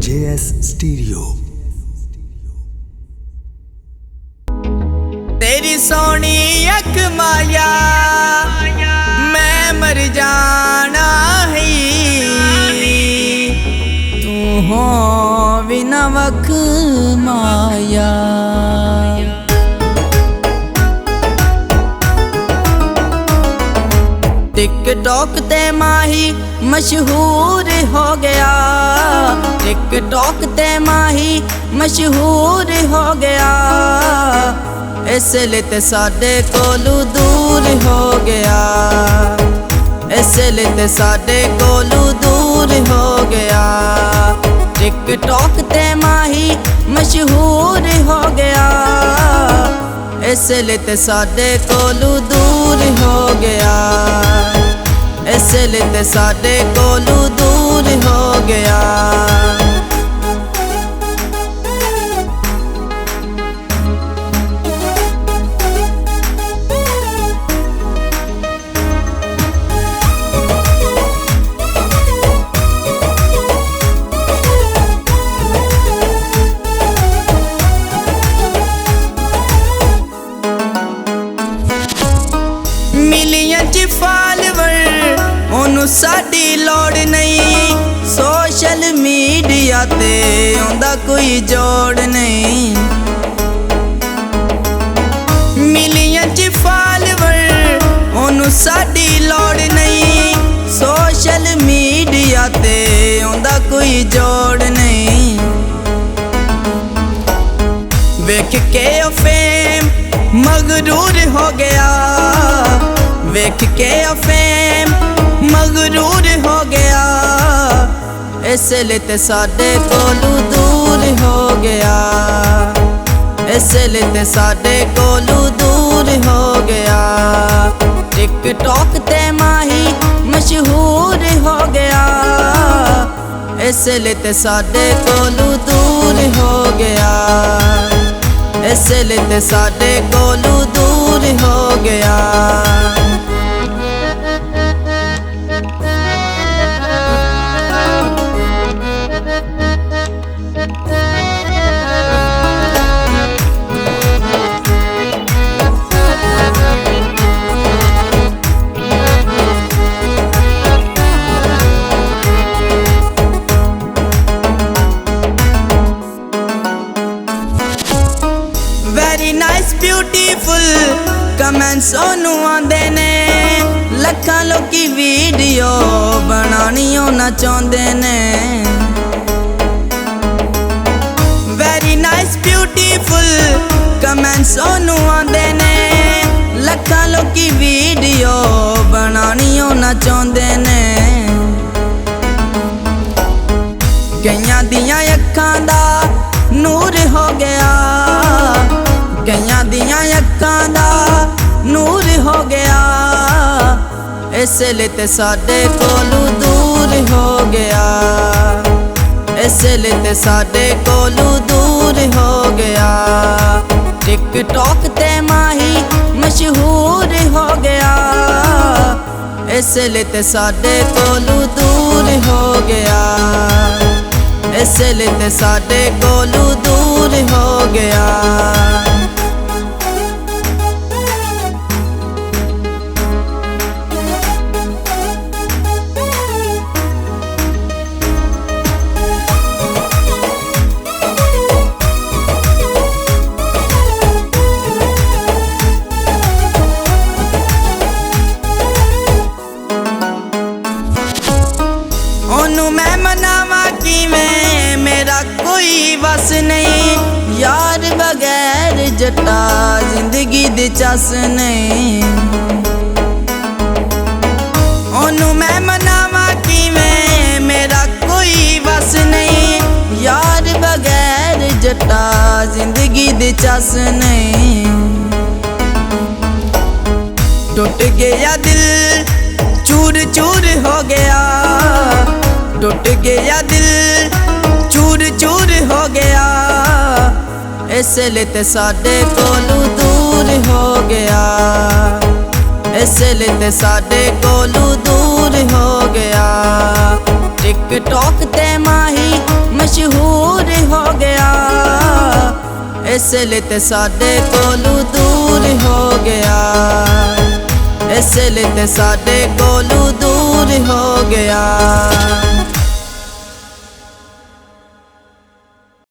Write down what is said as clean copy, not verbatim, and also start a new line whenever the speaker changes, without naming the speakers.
JS Stereo।
तेरी सोनी अख माया मैं मर जाना है, तू हो बिना वख माया। टिकटॉक ते माही मशहूर हो गया, टिकटॉक ते माही मशहूर हो गया। इसलिए ते साडे कोलू दूर हो गया, इसलिए ते साडे कोलू दूर हो गया। टिकटॉक ते माही मशहूर हो गया, इसलिए ते साडे कोलू दूर हो गया, इसलिए ते साडे कोलू दूर हो गया। मिलियन च फॉलोवर ओनू साडी लोड़ नहीं, सोशल मीडिया ते आंदा कोई जोड़ नहीं। मिलियन च फॉलोवर ओनू साडी लोड़ नहीं, सोशल मीडिया ते आंदा कोई जोड़ नहीं। वेख के ओ फेम मगरूर हो गया, वेख के फेम मगरूर हो गया। इसलिए ते साडे कोलू दूर हो गया, इसलिए ते साडे कोलू दूर हो गया। टिकटॉक ते माही मशहूर हो गया, इसलिए ते साडे कोलू दूर हो गया, इसलिए ते साडे कोलू दूर हो गया। वेरी नाइस ब्यूटीफुल कमेंट्स ओनू आंदे ने, लखां लोकी वीडियो बनानी ओना चाहुंदे ने। वेरी नाइस ब्यूटीफुल कमेंट्स ओनू आंदे ने, लखां लोकी वीडियो बनानी ओना चाहुंदे ने। कईयां दियां अखां दा नूर हो गया, कईयां दियां अखां दा नूर हो गया। इसलिए ते साडे कोलू दूर हो गया, इसलिए ते साडे कोलू दूर हो गया। टिकटॉक ते माही मशहूर हो गया, इसलिए ते साडे कोलू दूर हो गया, इसलिए ते साडे कोलू दूर हो गया। ओनू मैं मनावा किवें, मेरा कोई वस नहीं, यार बगैर जट्टा जिंदगी दी चस नहीं। ओनू मैं मनावा किवें, मेरा कोई वस नहीं, यार बगैर जट्टा जिंदगी दी चस नहीं। टूट गया दिल चूर चूर हो गया, टूट गया दिल चूर चूर हो गया। इसलिए ते साडे कोलू दूर हो गया, इसलिए ते साडे कोलू दूर हो गया। टिकटॉक ते माही मशहूर ਇਸ ਲਈ ਤੇ ਸਾਡੇ ਕੋਲੋਂ ਦੂਰ ਹੋ ਗਿਆ, ਇਸ ਲਈ ਤੇ ਸਾਡੇ ਕੋਲੋਂ ਦੂਰ ਹੋ ਗਿਆ।